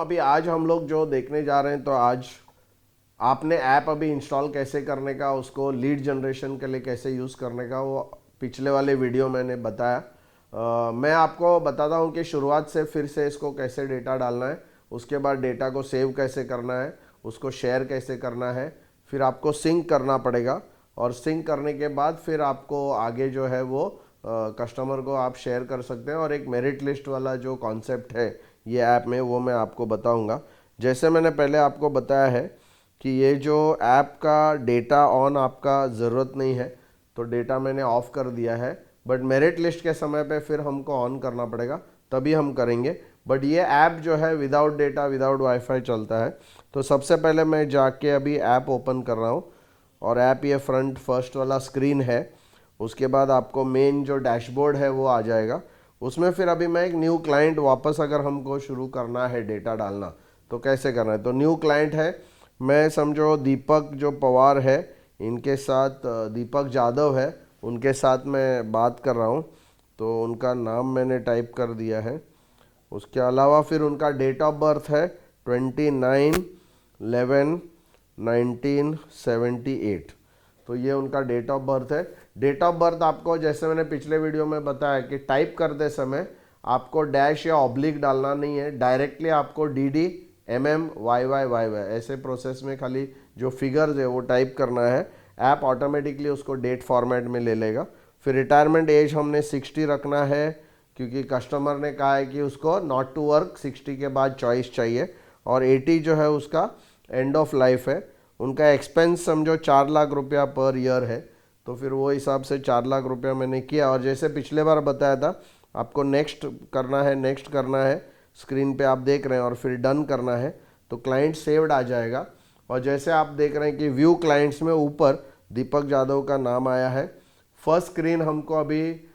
अभी आज हम लोग जो देखने जा रहे हैं, तो आज आपने ऐप अभी इंस्टॉल कैसे करने का, उसको लीड जनरेशन के लिए कैसे यूज़ करने का, वो पिछले वाले वीडियो मैंने बताया। मैं आपको बताता हूँ कि शुरुआत से फिर से इसको कैसे डेटा डालना है, उसके बाद डेटा को सेव कैसे करना है, उसको शेयर कैसे करना है, फिर आपको सिंक करना पड़ेगा, और सिंक करने के बाद फिर आपको आगे जो है वो कस्टमर को आप शेयर कर सकते हैं। और एक मेरिट लिस्ट वाला जो कॉन्सेप्ट है ये ऐप में, वो मैं आपको बताऊंगा। जैसे मैंने पहले आपको बताया है कि ये जो ऐप का डेटा ऑन आपका ज़रूरत नहीं है, तो डेटा मैंने ऑफ कर दिया है। बट मेरिट लिस्ट के समय पे फिर हमको ऑन करना पड़ेगा, तभी हम करेंगे। बट ये ऐप जो है विदाउट डेटा विदाउट वाईफाई चलता है। तो सबसे पहले मैं जाके अभी ऐप ओपन कर रहा हूँ, और ऐप ये फ्रंट फर्स्ट वाला स्क्रीन है। उसके बाद आपको मेन जो डैशबोर्ड है वो आ जाएगा। उसमें फिर अभी मैं एक न्यू क्लाइंट वापस अगर हमको शुरू करना है डेटा डालना, तो कैसे करना है। तो न्यू क्लाइंट है, मैं समझो दीपक जो पवार है इनके साथ, दीपक जादव है उनके साथ मैं बात कर रहा हूँ। तो उनका नाम मैंने टाइप कर दिया है। उसके अलावा फिर उनका डेट ऑफ बर्थ है 29/11/1978। तो ये उनका डेट ऑफ बर्थ है। डेट ऑफ बर्थ आपको, जैसे मैंने पिछले वीडियो में बताया कि टाइप करते समय आपको डैश या ऑब्लिक डालना नहीं है, डायरेक्टली आपको DD MM YYYY ऐसे प्रोसेस में खाली जो फिगर्स है वो टाइप करना है। ऐप ऑटोमेटिकली उसको डेट फॉर्मेट में ले लेगा। फिर रिटायरमेंट एज हमने 60 रखना है, क्योंकि कस्टमर ने कहा है कि उसको नॉट टू वर्क 60 के बाद चॉइस चाहिए। और 80 जो है उसका एंड ऑफ लाइफ है। उनका एक्सपेंस समझो 4 लाख रुपया पर ईयर है, तो फिर वो हिसाब से 4 लाख रुपया मैंने किया। और जैसे पिछले बार बताया था, आपको नेक्स्ट करना है, नेक्स्ट करना है, स्क्रीन पे आप देख रहे हैं, और फिर डन करना है, तो क्लाइंट सेव्ड आ जाएगा। और जैसे आप देख रहे हैं कि व्यू क्लाइंट्स में ऊपर दीपक जादव का नाम आया है। फर्स्ट स्क्रीन हमको अभी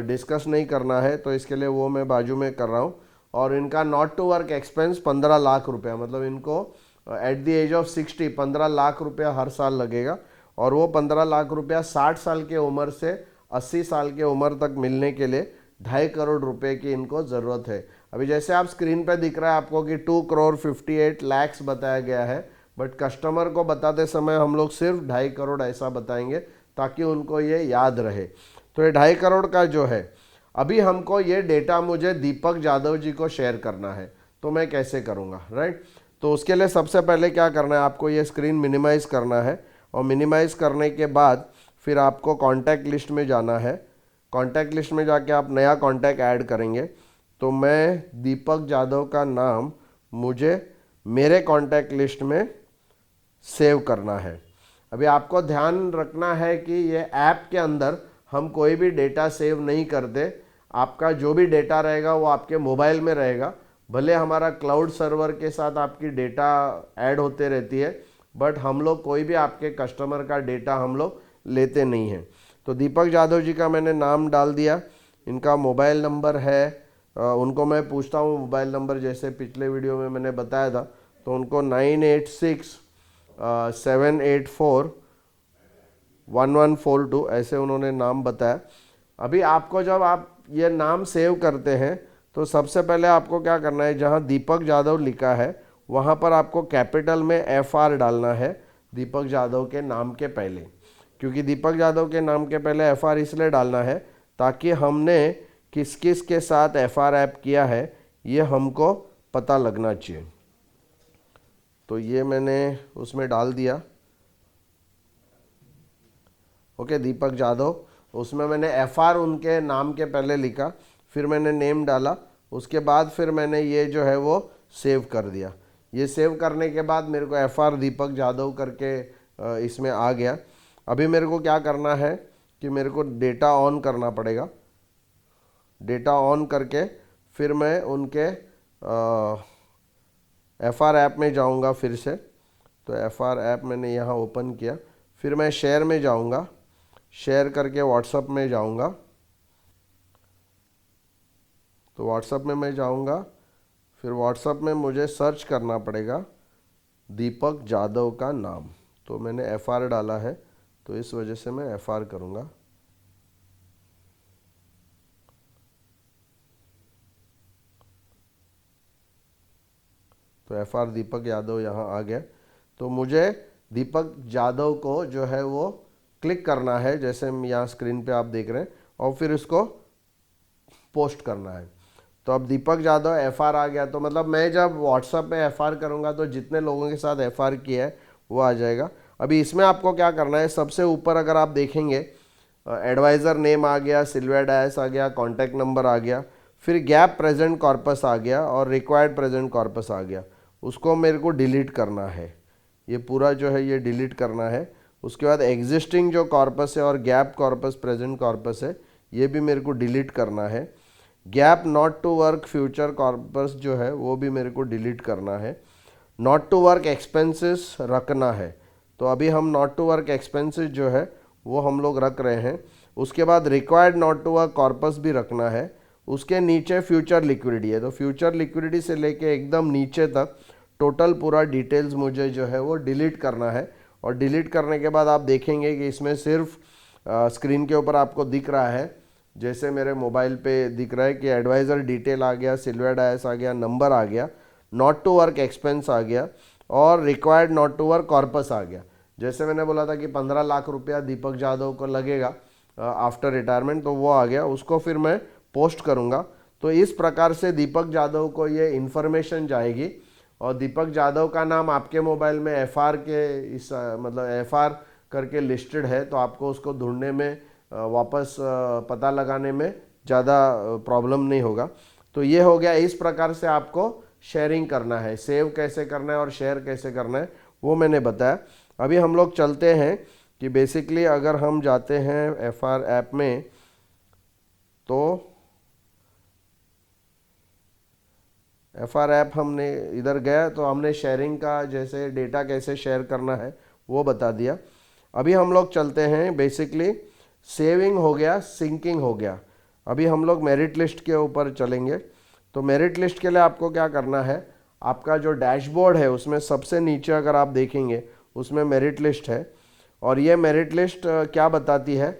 डिस्कस नहीं करना है, तो इसके लिए वो मैं बाजू में कर रहा हूँ। और इनका not to work expense 15 lakh रुपया, मतलब इनको at the age of 60 15 lakh रुपया हर साल लगेगा। और वो 15 लाख रुपया 60 साल के उम्र से 80 साल के उम्र तक मिलने के लिए 2.5 करोड़ रुपए की इनको ज़रूरत है। अभी जैसे आप स्क्रीन पे दिख रहा है आपको कि 2,58,00,000 बताया गया है, बट कस्टमर को बताते समय हम लोग सिर्फ 2.5 करोड़ ऐसा बताएंगे, ताकि उनको ये याद रहे। तो ये 2.5 करोड़ का जो है, अभी हमको ये डेटा मुझे दीपक जादव जी को शेयर करना है, तो मैं कैसे करूँगा, राइट। तो उसके लिए सबसे पहले क्या करना है, आपको ये स्क्रीन मिनिमाइज़ करना है। और मिनिमाइज़ करने के बाद फिर आपको कॉन्टैक्ट लिस्ट में जाना है। कॉन्टैक्ट लिस्ट में जाके आप नया कॉन्टैक्ट ऐड करेंगे। तो मैं दीपक जादव का नाम मुझे मेरे कॉन्टैक्ट लिस्ट में सेव करना है। अभी आपको ध्यान रखना है कि ये ऐप के अंदर हम कोई भी डेटा सेव नहीं करते। आपका जो भी डेटा रहेगा वो आपके मोबाइल में रहेगा। भले हमारा क्लाउड सर्वर के साथ आपकी डेटा ऐड होते रहती है, बट हम लोग कोई भी आपके कस्टमर का डेटा हम लोग लेते नहीं हैं। तो दीपक जादव जी का मैंने नाम डाल दिया। इनका मोबाइल नंबर है, उनको मैं पूछता हूँ मोबाइल नंबर, जैसे पिछले वीडियो में मैंने बताया था। तो उनको 986-784-1142 ऐसे उन्होंने नाम बताया। अभी आपको जब आप ये नाम सेव करते हैं, तो सबसे पहले आपको क्या करना है, जहाँ दीपक जादव लिखा है वहाँ पर आपको कैपिटल में FR डालना है दीपक जादव के नाम के पहले। क्योंकि दीपक जादव के नाम के पहले FR इसलिए डालना है ताकि हमने किस किस के साथ FR ऐप किया है ये हमको पता लगना चाहिए। तो ये मैंने उसमें डाल दिया। ओके, दीपक जादव, उसमें मैंने FR उनके नाम के पहले लिखा, फिर मैंने नेम डाला। उसके बाद फिर मैंने ये जो है वो सेव कर दिया। ये सेव करने के बाद मेरे को FR दीपक जादव करके इसमें आ गया। अभी मेरे को क्या करना है कि मेरे को डेटा ऑन करना पड़ेगा। डेटा ऑन करके फिर मैं उनके FR ऐप में जाऊंगा फिर से। तो FR ऐप मैंने यहाँ ओपन किया। फिर मैं शेयर में जाऊंगा, शेयर करके व्हाट्सएप में जाऊंगा। तो व्हाट्सएप में मैं जाऊंगा, फिर व्हाट्सएप में मुझे सर्च करना पड़ेगा दीपक जादव का नाम। तो मैंने FR डाला है, तो इस वजह से मैं FR करूँगा। तो FR दीपक यादव यहाँ आ गया। तो मुझे दीपक यादव को जो है वो क्लिक करना है, जैसे हम यहाँ स्क्रीन पे आप देख रहे हैं, और फिर इसको पोस्ट करना है। तो अब दीपक यादव FR आ गया। तो मतलब मैं जब व्हाट्सएप पे FR करूँगा तो जितने लोगों के साथ FR किया है वो आ जाएगा। अभी इसमें आपको क्या करना है, सबसे ऊपर अगर आप देखेंगे एडवाइज़र नेम आ गया, सिल्वर डैश आ गया, कॉन्टैक्ट नंबर आ गया, फिर गैप प्रेजेंट कॉर्पस आ गया और रिक्वायर्ड प्रेजेंट कॉर्पस आ गया। उसको मेरे को डिलीट करना है, ये पूरा जो है ये डिलीट करना है। उसके बाद एग्जिस्टिंग जो कॉर्पस है और गैप कॉर्पस प्रेजेंट कॉर्पस है ये भी मेरे को डिलीट करना है। Gap not to work future corpus जो है वो भी मेरे को डिलीट करना है। नॉट टू वर्क एक्सपेंसेस रखना है, तो अभी हम नॉट टू वर्क एक्सपेंसेस जो है वो हम लोग रख रहे हैं। उसके बाद required not to work corpus भी रखना है। उसके नीचे फ्यूचर लिक्विडिटी है, तो फ्यूचर लिक्विडिटी से लेके एकदम नीचे तक टोटल पूरा डिटेल्स मुझे जो है वो डिलीट करना है। और डिलीट करने के बाद आप देखेंगे कि इसमें सिर्फ स्क्रीन के ऊपर आपको दिख रहा है, जैसे मेरे मोबाइल पे दिख रहा है कि एडवाइज़र डिटेल आ गया, सिल्वर डायस आ गया, नंबर आ गया, नॉट टू वर्क एक्सपेंस आ गया और required not to work corpus आ गया। जैसे मैंने बोला था कि 15 लाख रुपया दीपक यादव को लगेगा आफ्टर रिटायरमेंट, तो वो आ गया। उसको फिर मैं पोस्ट करूँगा। तो इस प्रकार से दीपक यादव को ये इन्फॉर्मेशन जाएगी और दीपक यादव का नाम आपके मोबाइल में FR के इस मतलब FR करके लिस्टेड है, तो आपको उसको ढूंढने में वापस पता लगाने में ज़्यादा प्रॉब्लम नहीं होगा। तो ये हो गया। इस प्रकार से आपको शेयरिंग करना है, सेव कैसे करना है और शेयर कैसे करना है वो मैंने बताया। अभी हम लोग चलते हैं कि बेसिकली अगर हम जाते हैं FR ऐप में, तो FR ऐप हमने इधर गया तो हमने शेयरिंग का जैसे डेटा कैसे शेयर करना है वो बता दिया। अभी हम लोग चलते हैं, बेसिकली सेविंग हो गया, सिंकिंग हो गया। अभी हम लोग मेरिट लिस्ट के ऊपर चलेंगे। तो मेरिट लिस्ट के लिए आपको क्या करना है, आपका जो डैशबोर्ड है उसमें सबसे नीचे अगर आप देखेंगे उसमें मेरिट लिस्ट है। और ये मेरिट लिस्ट क्या बताती है,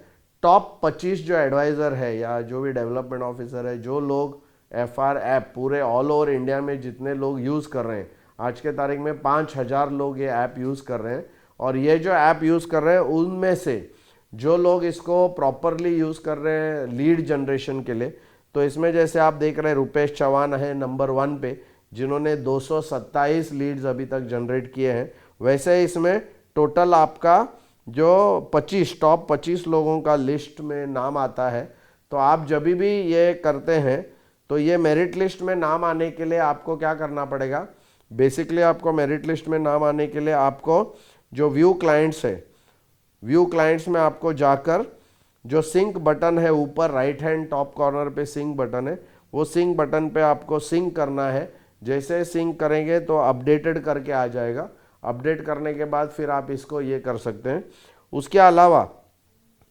टॉप 25 जो एडवाइज़र है या जो भी डेवलपमेंट ऑफिसर है, जो लोग FR ऐप पूरे ऑल ओवर इंडिया में जितने लोग यूज़ कर रहे हैं, आज के तारीख में 5000 लोग ये ऐप यूज़ कर रहे हैं। और ये जो ऐप यूज़ कर रहे हैं उनमें से जो लोग इसको प्रॉपरली यूज़ कर रहे हैं लीड जनरेशन के लिए, तो इसमें जैसे आप देख रहे हैं रुपेश चौहान है नंबर 1 पे, जिन्होंने 227 लीड्स अभी तक जनरेट किए हैं। वैसे इसमें टोटल आपका जो 25 टॉप 25 लोगों का लिस्ट में नाम आता है। तो आप जब भी ये करते हैं तो ये मेरिट लिस्ट में नाम आने के लिए आपको क्या करना पड़ेगा, बेसिकली आपको मेरिट लिस्ट में नाम आने के लिए आपको जो व्यू क्लाइंट्स है, व्यू क्लाइंट्स में आपको जाकर जो सिंक बटन है ऊपर राइट हैंड टॉप कॉर्नर पे सिंक बटन है, वो सिंक बटन पे आपको सिंक करना है। जैसे सिंक करेंगे तो अपडेटेड करके आ जाएगा। अपडेट करने के बाद फिर आप इसको ये कर सकते हैं। उसके अलावा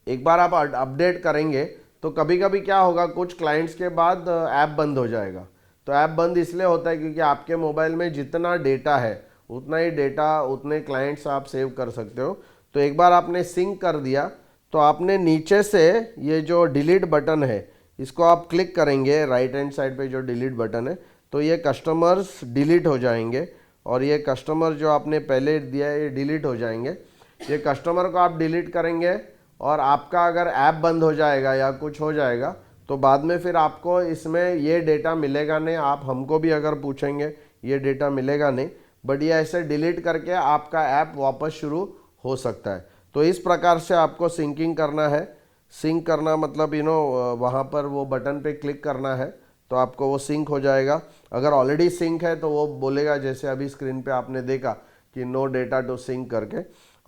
एक बार आप अपडेट करेंगे तो कभी कभी क्या होगा, कुछ क्लाइंट्स के बाद ऐप बंद हो जाएगा। तो ऐप बंद इसलिए होता है क्योंकि आपके मोबाइल में जितना डेटा है उतना ही डेटा उतने क्लाइंट्स आप सेव कर सकते हो। तो एक बार आपने सिंक कर दिया तो आपने नीचे से ये जो डिलीट बटन है इसको आप क्लिक करेंगे, राइट हैंड साइड पे जो डिलीट बटन है, तो ये कस्टमर्स डिलीट हो जाएंगे। और ये कस्टमर जो आपने पहले दिया है ये डिलीट हो जाएंगे। ये कस्टमर को आप डिलीट करेंगे और आपका अगर ऐप बंद हो जाएगा या कुछ हो जाएगा तो बाद में फिर आपको इसमें ये डेटा मिलेगा नहीं। आप हमको भी अगर पूछेंगे ये डेटा मिलेगा नहीं, बट ये ऐसे डिलीट करके आपका ऐप वापस शुरू हो सकता है। तो इस प्रकार से आपको सिंकिंग करना है। सिंक करना मतलब वहाँ पर वो बटन पे क्लिक करना है तो आपको वो सिंक हो जाएगा। अगर ऑलरेडी सिंक है तो वो बोलेगा जैसे अभी स्क्रीन पे आपने देखा कि नो डेटा टू सिंक करके,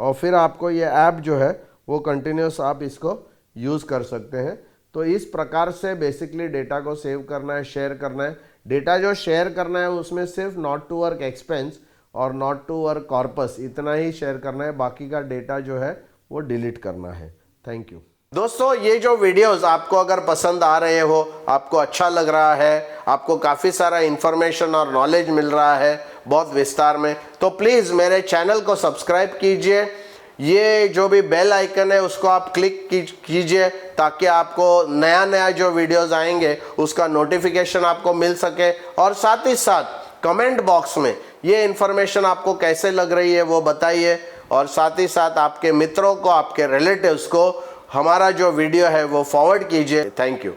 और फिर आपको ये ऐप जो है वो कंटिन्यूस आप इसको यूज़ कर सकते हैं। तो इस प्रकार से बेसिकली डेटा को सेव करना है, शेयर करना है। डेटा जो शेयर करना है उसमें सिर्फ नॉट टू वर्क एक्सपेंस और नॉट टू वर्क कॉर्पस इतना ही शेयर करना है, बाकी का डेटा जो है वो डिलीट करना है। थैंक यू दोस्तों। ये जो वीडियोस आपको अगर पसंद आ रहे हो, आपको अच्छा लग रहा है, आपको काफ़ी सारा इंफॉर्मेशन और नॉलेज मिल रहा है बहुत विस्तार में, तो प्लीज़ मेरे चैनल को सब्सक्राइब कीजिए। ये जो भी बेल आइकन है उसको आप क्लिक कीजिए ताकि आपको नया नया जो वीडियोस आएंगे उसका नोटिफिकेशन आपको मिल सके। और साथ ही साथ कमेंट बॉक्स में ये इन्फॉर्मेशन आपको कैसे लग रही है वो बताइए, और साथ ही साथ आपके मित्रों को, आपके रिलेटिव्स को हमारा जो वीडियो है वो फॉरवर्ड कीजिए। Thank you.